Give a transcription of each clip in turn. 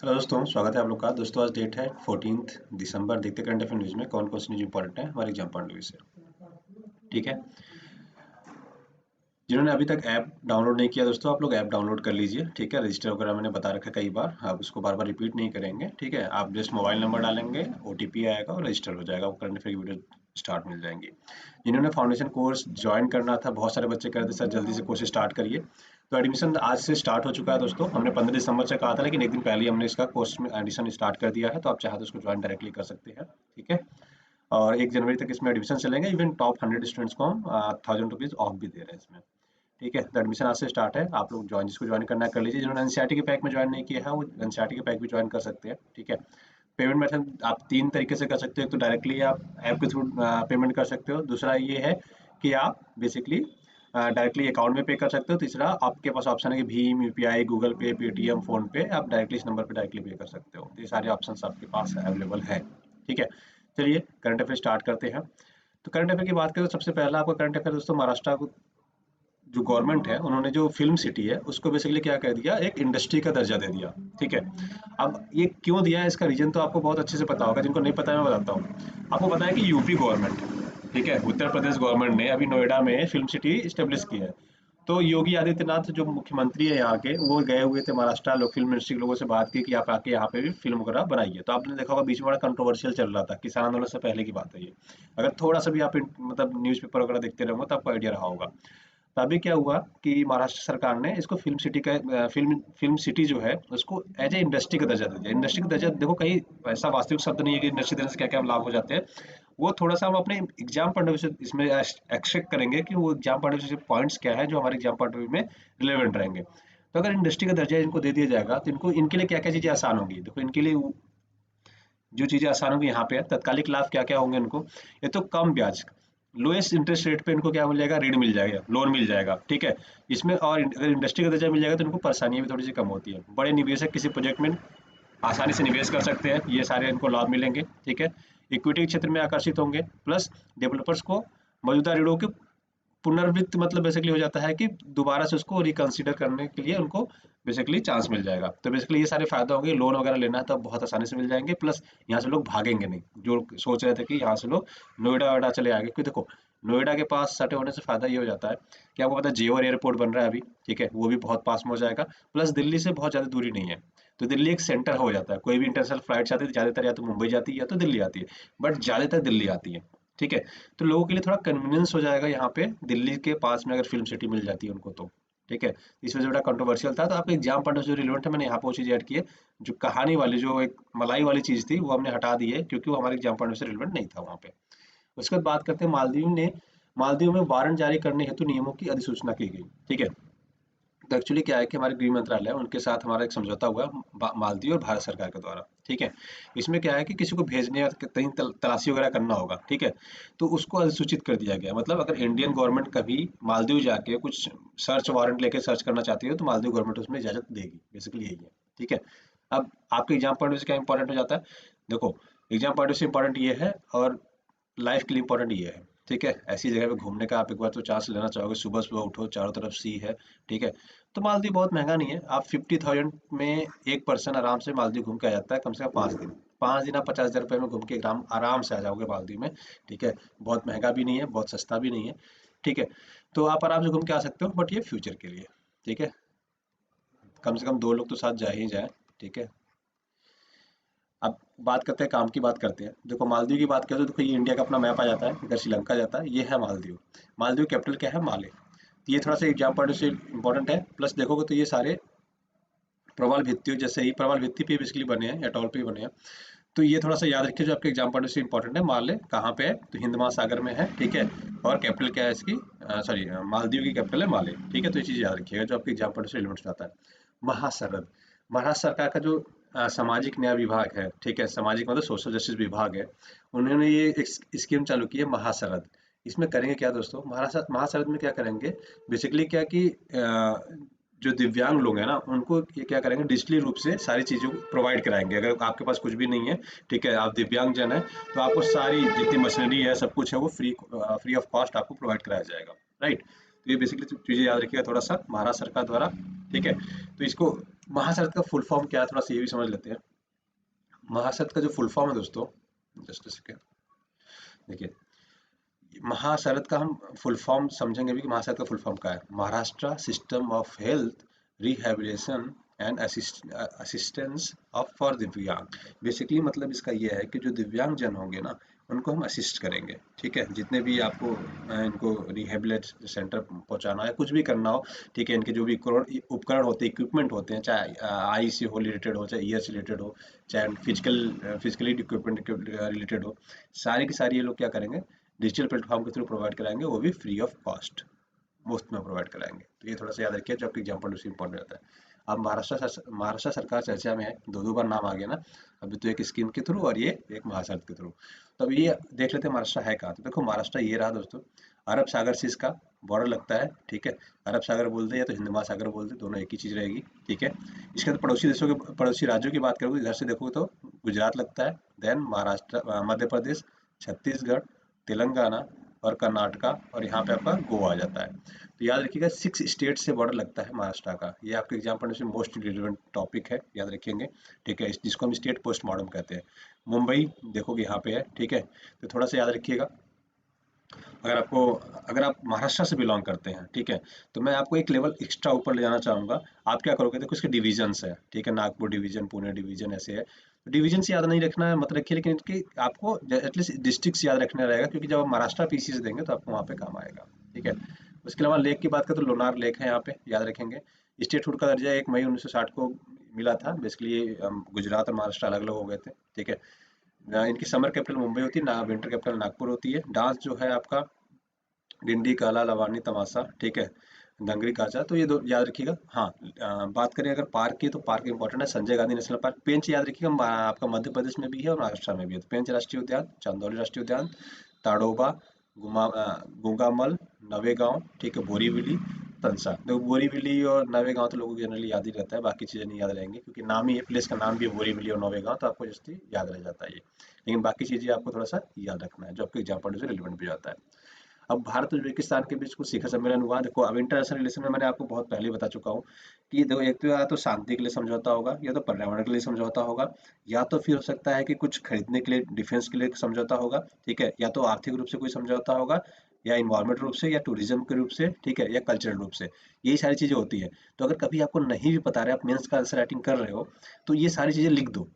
Hello दोस्तों, स्वागत है आप लोग का। दोस्तों आज डेट है 14 दिसंबर। देखते करंट अफेयर न्यूज़ में कौन कौन सी न्यूज इंपॉर्टेंट है हमारे एग्जाम पॉइंट ऑफ व्यू से। ठीक है, जिन्होंने अभी तक ऐप डाउनलोड नहीं किया दोस्तों, आप लोग ऐप डाउनलोड कर लीजिए। ठीक है, रजिस्टर वगैरह मैंने बता रखा है कई बार, आप उसको बार बार रिपीट नहीं करेंगे। ठीक है, आप जस्ट मोबाइल नंबर डालेंगे, ओटीपी आएगा और रजिस्टर हो जाएगा, वो करंट अफेयर की वीडियो स्टार्ट मिल जाएंगी। जिन्होंने फाउंडेशन कोर्स ज्वाइन करना था, बहुत सारे बच्चे कह रहे थे सर जल्दी से कोर्स स्टार्ट करिए, तो एडमिशन आज से स्टार्ट हो चुका है दोस्तों। हमने 15 दिसंबर से कहा था, लेकिन एक दिन पहले ही हमने इसका कोर्स में एडमिशन स्टार्ट कर दिया है, तो आप चाहे तो उसको ज्वाइन डायरेक्टली कर सकते हैं। ठीक है, और 1 जनवरी तक इसमें एडमिशन चलेंगे। इवन टॉप 100 स्टूडेंट्स को हम 1000 रुपीज़ ऑफ भी दे रहे हैं इसमें। ठीक है, तो एडमिशन आज से स्टार्ट है, आप लोग ज्वाइन जिसको ज्वाइन करना है कर लीजिए। जिन्होंने एनसीईआरटी के पैक में ज्वाइन नहीं किया है वो एनसीईआरटी के पैक भी ज्वाइन कर सकते हैं। ठीक है, पेमेंट मेथड आप 3 तरीके से कर सकते हो। एक तो डायरेक्टली आप ऐप के थ्रू पेमेंट कर सकते हो, दूसरा ये है कि आप बेसिकली डायरेक्टली अकाउंट में पे कर सकते हो, तीसरा आपके पास ऑप्शन है कि भीम, यूपीआई, गूगल पे, पेटीएम, फोन पे, आप डायरेक्टली इस नंबर पे डायरेक्टली पे कर सकते हो। तो ये सारे ऑप्शन आपके पास अवेलेबल है। ठीक है, चलिए करंट अफेयर स्टार्ट करते हैं। तो करंट अफेयर की बात करें तो सबसे पहला आपका करंट अफेयर दोस्तों, महाराष्ट्र जो गवर्नमेंट है उन्होंने जो फिल्म सिटी है उसको बेसिकली क्या कर दिया, एक इंडस्ट्री का दर्जा दे दिया। ठीक है, अब ये क्यों दिया है इसका रीजन तो आपको बहुत अच्छे से पता होगा, जिनको नहीं पता है मैं बताता हूँ। आपको पता है कि यूपी गवर्नमेंट, ठीक है, उत्तर प्रदेश गवर्नमेंट ने अभी नोएडा में फिल्म सिटी स्टेब्लिश की है। तो योगी आदित्यनाथ जो मुख्यमंत्री है यहाँ के, वो गए हुए थे महाराष्ट्र, लोग फिल्म इंडस्ट्री के लोगों से बात की कि आप आके यहाँ पे भी फिल्म वगैरह बनाइए। तो आपने देखा होगा बीच में बड़ा कंट्रोवर्शियल चल रहा था, किसान आंदोलन से पहले की बात है ये। अगर थोड़ा सा भी आप मतलब न्यूज़पेपर वगैरह देखते रहोगे तो आपको आइडिया रहा होगा। तभी क्या हुआ कि महाराष्ट्र सरकार ने इसको फिल्म सिटी का फिल्म सिटी जो है उसको एज ए इंडस्ट्री का दर्जा दे दिया। इंडस्ट्री का दर्जा देखो, कहीं ऐसा वास्तविक शब्द नहीं है कि इंडस्ट्री देने से क्या क्या लाभ हो जाते हैं। वो थोड़ा सा हम अपने एग्जाम पॉइंट ऑफ व्यू से इसमें एक्सट्रैक्ट करेंगे कि वो एग्जाम पॉइंट ऑफ व्यू से पॉइंट्स क्या है जो हमारे एग्जाम पॉइंट ऑफ व्यू में रिलेवेंट रहेंगे। तो अगर इंडस्ट्री का दर्जा इनको दे दिया जाएगा तो इनको इनके लिए क्या क्या चीजें आसान होंगी। देखो, इनके लिए जो चीजें आसान होंगी यहाँ पे है, तत्कालिक लाभ क्या क्या होंगे इनको। ये तो कम ब्याज, लोएस्ट इंटरेस्ट रेट पे इनको क्या मिल जाएगा, ऋण मिल जाएगा, लोन मिल जाएगा। ठीक है, इसमें और अगर इंडस्ट्री का दर्जा मिल जाएगा तो इनको परेशानियां भी थोड़ी सी कम होती है। बड़े निवेशक किसी प्रोजेक्ट में आसानी से निवेश कर सकते हैं, ये सारे इनको लाभ मिलेंगे। ठीक है, इक्विटी के क्षेत्र में आकर्षित होंगे, प्लस डेवलपर्स को मौजूदा ऋणों के पुनर्वित्त मतलब बेसिकली हो जाता है कि दोबारा से उसको रिकंसिडर करने के लिए उनको बेसिकली चांस मिल जाएगा। तो बेसिकली ये सारे फायदा होंगे, लोन वगैरह लेना है तो बहुत आसानी से मिल जाएंगे, प्लस यहाँ से लोग भागेंगे नहीं, जो सोच रहे थे कि यहाँ से लोग नोएडा वोएडा चले आएंगे। क्योंकि देखो, नोएडा के पास सटे होने से फायदा ये हो जाता है कि आपको पता है जेवर एयरपोर्ट बन रहा है अभी। ठीक है, वो भी बहुत पास में हो जाएगा, प्लस दिल्ली से बहुत ज़्यादा दूरी नहीं है। तो दिल्ली एक सेंटर हो जाता है, कोई भी इंटरनेशनल फ्लाइट आती है ज़्यादातर या तो मुंबई जाती है या तो दिल्ली आती है, बट ज़्यादातर दिल्ली आती है। ठीक है, तो लोगों के लिए थोड़ा कन्वीनियंस हो जाएगा यहाँ पे, दिल्ली के पास में अगर फिल्म सिटी मिल जाती है उनको तो। ठीक है, इस वजह से बड़ा कंट्रोवर्शियल था। तो आपके एग्जाम पॉइंट जो रिलेवेंट है, मैंने यहाँ पे वो चीज़ ऐड की है। जो कहानी वाली, जो एक मलाई वाली चीज़ थी, वो हमने हटा दी है क्योंकि वो हमारे एग्जाम पॉइंट से रिलेवेंट नहीं था वहाँ पे। उसके बाद बात करते हैं मालदीव ने। मालदीव में वारंट जारी करने हेतु नियमों की अधिसूचना की गई। ठीक है, तो एक्चुअली क्या है कि हमारे गृह मंत्रालय उनके साथ हमारा एक समझौता हुआ मालदीव और भारत सरकार के द्वारा। ठीक है, इसमें क्या है कि किसी को भेजने या कहीं तलाशी वगैरह करना होगा। ठीक है, तो उसको अधिसूचित कर दिया गया। मतलब अगर इंडियन गवर्नमेंट कभी मालदीव जाके कुछ सर्च वारंट लेके सर्च करना चाहती है तो मालदीव गवर्नमेंट उसमें इजाजत देगी, बेसिकली यही है। ठीक है, अब आपके एग्जाम पॉइंट से क्या इंपॉर्टेंट हो जाता है, देखो, एग्जाम पॉइंट से इंपॉर्टेंट ये है और लाइफ के लिए इंपॉर्टेंट ये है। ठीक है, ऐसी जगह पे घूमने का आप एक बार तो चांस लेना चाहोगे, सुबह सुबह उठो, चारों तरफ सी है। ठीक है, तो मालदीव बहुत महंगा नहीं है, आप 50,000 में एक पर्सन आराम से मालदीव घूम के आ जाता है, कम से कम 5 दिन। 5 दिन आप 50,000 रुपये में घूम के आराम आराम से आ जाओगे मालदीव में। ठीक है, बहुत महंगा भी नहीं है, बहुत सस्ता भी नहीं है। ठीक है, तो आप आराम से घूम के आ सकते हो, बट ये फ्यूचर के लिए। ठीक है, कम से कम 2 लोग तो साथ जा ही जाए। ठीक है, अब बात करते हैं, काम की बात करते हैं। देखो, मालदीव की बात करें तो देखो, ये इंडिया का अपना मैप आ जाता है, इधर श्रीलंका जाता है, ये है मालदीव। मालदीव कैपिटल क्या है, माले। तो ये थोड़ा सा एग्जाम पॉइंट से इंपॉर्टेंट है। प्लस देखोगे तो ये सारे प्रवाल भित्तियों जैसे ही, प्रवाल भित्ति पे बेसिकली बने हैं, अटॉल पे ही बने हैं। तो ये थोड़ा सा याद रखिए, जो आपके एग्जाम पॉइंट से इंपॉर्टेंट है। माले कहाँ पे है, तो हिंद महासागर में है। ठीक है, और कैपिटल क्या है इसकी, सॉरी, मालदीव की कैपिटल है माले। ठीक है, तो ये चीज़ याद रखिएगा जो आपके एग्जाम पॉइंट से रिलेवेंट आता है। महासरद, महाराष्ट्र सरकार का जो सामाजिक न्याय विभाग है। ठीक है, सामाजिक मतलब सोशल जस्टिस विभाग है, उन्होंने ये एक स्कीम चालू की है, महासरद। इसमें करेंगे क्या दोस्तों, महाराष्ट्र महासरद में क्या करेंगे, बेसिकली क्या कि जो दिव्यांग लोग हैं ना, उनको ये क्या करेंगे, डिजिटली रूप से सारी चीज़ों को प्रोवाइड कराएंगे। अगर आपके पास कुछ भी नहीं है, ठीक है, आप दिव्यांग जन है, तो आपको सारी जितनी मशीनरी है, सब कुछ है, वो फ्री ऑफ कॉस्ट आपको प्रोवाइड कराया जाएगा। राइट, तो ये बेसिकली चीज़ें याद रखिएगा थोड़ा सा, महाराष्ट्र सरकार द्वारा। ठीक है, तो इसको महासागरत का फुल फॉर्म क्या है, थोड़ा सा ये भी समझ लेते हैं। महासागरत का जो फुल फॉर्म है दोस्तों, जस्ट सेकेंड, देखिए, महासारत का हम फुल फॉर्म समझेंगे भी कि महासारत का फुल फॉर्म क्या है। Maharashtra system of health rehabilitation and assistance of for दिव्यांग। बेसिकली मतलब इसका ये है कि जो दिव्यांग जन होंगे ना, उनको हम असिस्ट करेंगे, ठीक है। जितने भी आपको इनको रिहेबिलिट सेंटर पहुंचाना है, कुछ भी करना हो, ठीक है, इनके जो भी उपकरण होते हैं, इक्विपमेंट होते हैं, चाहे आई से हो रिलेटेड हो, चाहे ईयर से रिलेटेड हो, चाहे फिजिकली इक्विपमेंट रिलेटेड हो, सारी की सारी ये लोग क्या करेंगे, डिजिटल प्लेटफॉर्म के थ्रू प्रोवाइड कराएंगे, वो भी फ्री ऑफ कॉस्ट, मुफ्त में प्रोवाइड कराएंगे। तो ये थोड़ा सा याद रखिए, जो आपके एग्जाम पॉइंट से इंपॉर्टेंट रहता है। अब महाराष्ट्र सरकार चर्चा में है, दो दो बार नाम आ गया ना, अभी तो एक स्कीम के थ्रू और ये एक महासागर के थ्रू। तो अब ये देख लेते हैं महाराष्ट्र है कहाँ। तो देखो महाराष्ट्र ये रहा दोस्तों, अरब सागर से इसका बॉर्डर लगता है, ठीक है। अरब सागर बोलते हैं या तो हिंद महासागर बोलते हैं, दोनों एक ही चीज रहेगी, ठीक है। इसके अंदर पड़ोसी देशों के, पड़ोसी राज्यों की बात करोगे, इधर से देखो तो गुजरात लगता है, देन महाराष्ट्र, मध्य प्रदेश, छत्तीसगढ़, तेलंगाना और कर्नाटका, और यहाँ पे आपका गोवा आ जाता है। तो याद रखिएगा 6 स्टेट से बॉर्डर लगता है महाराष्ट्र का। ये आपके एग्जाम पढ़ने से मोस्ट रिलेवेंट टॉपिक है, याद रखेंगे, ठीक है, जिसको हम स्टेट पोस्ट मॉडर्न कहते हैं। मुंबई देखोगे यहाँ पे है, ठीक है। तो थोड़ा सा याद रखिएगा, अगर आपको, अगर आप महाराष्ट्र से बिलोंग करते हैं, ठीक है, तो मैं आपको एक लेवल एक्स्ट्रा ऊपर ले जाना चाहूँगा। आप क्या करोगे, देखो इसके डिविजन्स है, ठीक है, नागपुर डिवीजन, पुणे डिवीजन, ऐसे है। डिवीजन से याद नहीं रखना है मत रखिए, लेकिन इनकी आपको एटलीस्ट डिस्ट्रिक्ट याद रखना रहेगा, क्योंकि जब आप महाराष्ट्र पीसी से देंगे तो आपको वहाँ पे काम आएगा, ठीक है। उसके अलावा लेक की बात करें तो लोनार लेक है यहाँ पे, याद रखेंगे। स्टेटहुड का दर्जा 1 मई 1960 को मिला था। बेसिकली ये गुजरात और महाराष्ट्र अलग अलग हो गए थे, ठीक है। इनकी समर कैपिटल मुंबई होती है ना, विंटर कैपिटल नागपुर होती है। डांस जो है आपका डिंडी, काला, लवानी, तमाशा, ठीक है, दंगरी, काचा, तो ये दो याद रखिएगा। हाँ, बात करें अगर पार्क की, तो पार्क इंपॉर्टेंट है, संजय गांधी नेशनल पार्क। पेंच याद रखिएगा, आपका मध्य प्रदेश में भी है और महाराष्ट्र में भी है। तो पेंच राष्ट्रीय उद्यान, चांदौली राष्ट्रीय उद्यान, ताड़ोबा, गुंगामल, नवेगांव, ठीक है, बोरीवली, तंसा। देखो बोरीवली और नवेगांव तो लोगों को जनरली याद ही रहता है, बाकी चीज़ें नहीं याद रहेंगी, क्योंकि नाम ही है, प्लेस का नाम भी है बोरीवली और नवेगांव, तो आपको जस्ट याद रह जाता है ये। लेकिन बाकी चीज़ें आपको थोड़ा सा याद रखना है, जो आपके एग्जाम पॉइंट से रिलेवेंट भी जाता है। अब भारत और उज्बेकिस्तान के बीच कुछ शिखर सम्मेलन हुआ। देखो अब इंटरनेशनल रिलेशन में मैंने आपको बहुत पहले ही बता चुका हूँ कि देखो, एक तो या तो शांति के लिए समझौता होगा, या तो पर्यावरण के लिए समझौता होगा, या तो फिर हो सकता है कि कुछ खरीदने के लिए, डिफेंस के लिए समझौता होगा, ठीक है, या तो आर्थिक रूप से कोई समझौता होगा, या इन्वायरमेंट रूप से, या टूरिज्म के रूप से, ठीक है, या कल्चरल रूप से। यही सारी चीजें होती है। तो अगर कभी आपको नहीं भी पता रहे, आप मेंस का आंसर राइटिंग कर रहे हो, तो ये सारी चीजें लिख दो,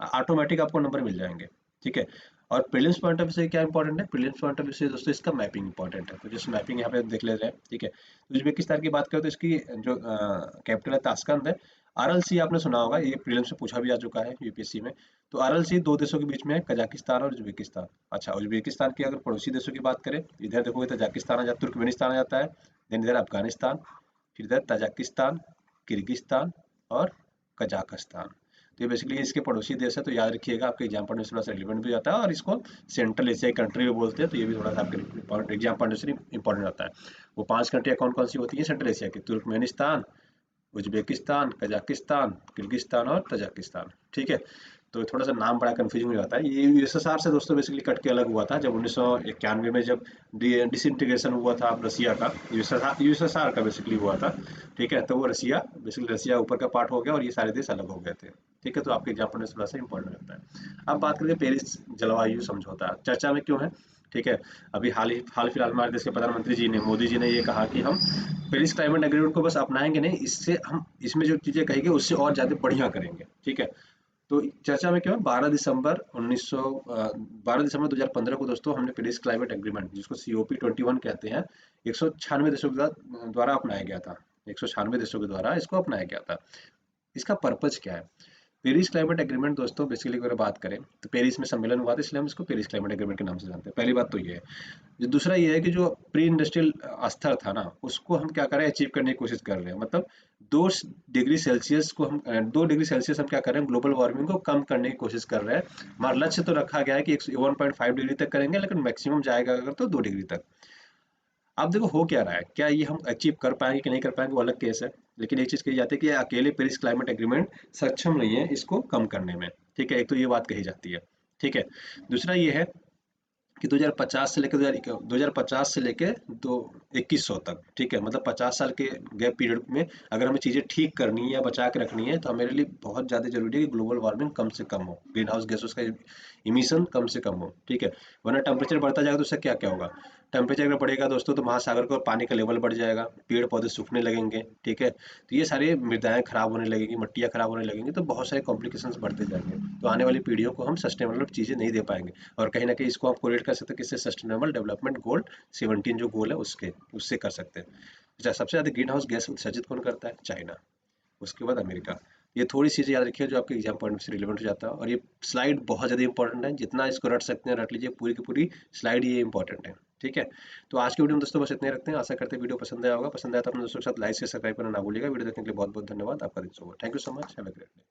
ऑटोमेटिक आपको नंबर मिल जाएंगे, ठीक है। और प्रीलिम्स पॉइंट ऑफ व्यू से क्या इंपॉर्टेंट है, प्रीलिम्स पॉइंट ऑफ व्यू से दोस्तों इसका मैपिंग इंपॉर्टेंट है। तो जस्ट मैपिंग यहाँ पे देख ले रहे हैं, ठीक है। तो उज्बेकिस्तान की बात करें तो इसकी जो कैपिटल है ताशकंद है। आरएलसी आपने सुना होगा, ये प्रीलिम्स में पूछा भी आ चुका है यूपीएससी में। तो आरएलसी दो देशों के बीच में है, कजाकिस्तान और उज्बेकिस्तान। अच्छा, उज्बेकिस्तान की अगर पड़ोसी देशों की बात करें, इधर देखोगे तजाकिस्तान आ जाता, तुर्कमेनिस्तान आ जाता है, देन इधर अफगानिस्तान, फिर इधर तजाकिस्तान, किर्गिस्तान और कजाकिस्तान। तो ये बेसिकली इसके पड़ोसी देश है। तो याद रखिएगा, आपके एग्जाम पॉइंट से थोड़ा सा रिलेवेंट भी जाता है, और इसको सेंट्रल एशियाई कंट्री भी बोलते हैं, तो ये भी थोड़ा सा आपके एग्जाम पॉइंट से इंपॉर्टेंट रहता है। वो 5 कंट्रियाँ कौन कौन सी होती है सेंट्रल एशिया की, तुर्कमेनिस्तान, उज्बेकिस्तान, कजाकिस्तान, किर्गिस्तान और तजाकिस्तान, ठीक है। तो थोड़ा सा नाम बड़ा कंफ्यूजिंग हो जाता है। ये यूएसएसआर से दोस्तों बेसिकली कट के अलग हुआ था, जब 1991 में जब डिसइंटीग्रेशन हुआ था रसिया का, यूएसएसआर का बेसिकली हुआ था, ठीक है। तो वो रसिया, बेसिकली रसिया ऊपर का पार्ट हो गया और ये सारे देश अलग हो गए थे, ठीक है। तो आपके एग्जाम पढ़ने से थोड़ा सा इंपॉर्टेंट रहता है। अब बात करें पेरिस जलवायु समझौता चर्चा में क्यों है, ठीक है। अभी हाल फिलहाल हमारे देश के प्रधानमंत्री जी ने, मोदी जी ने ये कहा कि हम पेरिस क्लाइमेट एग्रीमेंट को बस अपनाएंगे नहीं, इससे हम, इसमें जो चीजें कही गई उससे और ज्यादा बढ़िया करेंगे, ठीक है। तो चर्चा में क्यों है, 12 दिसंबर 2015 को दोस्तों हमने पेरिस क्लाइमेट एग्रीमेंट, जिसको COP21 कहते हैं, 196 देशों के द्वारा अपनाया गया था। 196 देशों के द्वारा इसको अपनाया गया था। इसका पर्पज क्या है, पेरिस क्लाइमेट एग्रीमेंट दोस्तों बेसिकली अगर बात करें तो पेरिस में सम्मेलन हुआ था, इसलिए हम इसको पेरिस क्लाइमेट एग्रीमेंट के नाम से जानते हैं। पहली बात तो ये है। जो दूसरा ये है कि जो प्री इंडस्ट्रियल स्तर था ना, उसको हम क्या कर रहे हैं, अचीव करने की कोशिश कर रहे हैं। मतलब 2 डिग्री सेल्सियस को हम 2 डिग्री सेल्सियस हम क्या कर रहे हैं, ग्लोबल वार्मिंग को कम करने की कोशिश कर रहे हैं। हमारा लक्ष्य तो रखा गया है कि 1.5 डिग्री तक करेंगे, लेकिन मैक्सिमम जाएगा अगर तो 2 डिग्री तक। अब देखो हो क्या रहा है, क्या ये हम अचीव कर पाएंगे कि नहीं कर पाएंगे, वो अलग केस है। लेकिन एक चीज कही जाती है कि अकेले पेरिस क्लाइमेट एग्रीमेंट सक्षम नहीं है इसको कम करने में, ठीक है। एक तो ये बात कही जाती है, ठीक है। दूसरा ये है कि 2050 से लेकर 2050 से लेके दो 2100 तक, ठीक है, मतलब 50 साल के गैप पीरियड में अगर हमें चीज़ें ठीक करनी है या बचा के रखनी है, तो हमारे लिए बहुत ज़्यादा जरूरी है कि ग्लोबल वार्मिंग कम से कम हो, ग्रीन हाउस गैसेस का इमिशन कम से कम हो, ठीक है। वरना टेम्परेचर बढ़ता जाएगा तो उससे क्या क्या होगा। टेम्परेचर अगर बढ़ेगा दोस्तों तो महासागर का पानी का लेवल बढ़ जाएगा, पेड़ पौधे सूखने लगेंगे, ठीक है। तो ये सारी मृदाएं खराब होने लगेंगी, मिट्टियाँ खराब होने लगेंगी, तो बहुत सारे कॉम्प्लिकेशंस बढ़ते जाएंगे, तो आने वाली पीढ़ियों को हम सस्टेनेबल चीज़ें नहीं दे पाएंगे। और कहीं ना कहीं इसको आप कोरिलेट कर सकते हैं किससे, सस्टेनेबल डेवलपमेंट गोल 17 जो गोल है उसके, उससे कर सकते हैं। अच्छा, सबसे ज़्यादा ग्रीन हाउस गैस उत्सर्जित कौन करता है? चाइना, उसके बाद अमेरिका। ये थोड़ी चीज़ें याद रखिए जो आपके एग्जाम पॉइंट से रिलेवेंट हो जाता है, और ये स्लाइड बहुत ज़्यादा इंपॉर्टेंट है, जितना इसको रट सकते हैं रट लीजिए, पूरी की पूरी स्लाइड ये इंपॉर्टेंट है, ठीक है। तो आज की वीडियो में दोस्तों बस इतने रखते हैं, आशा करते हैं वीडियो पसंद आया होगा, पसंद आया तो अपने दोस्तों के साथ लाइक से सब्सक्राइब करना ना भूलिएगा। वीडियो देखने के लिए बहुत बहुत धन्यवाद, आपका दिन शुभ हो, thank you so much, have a great day.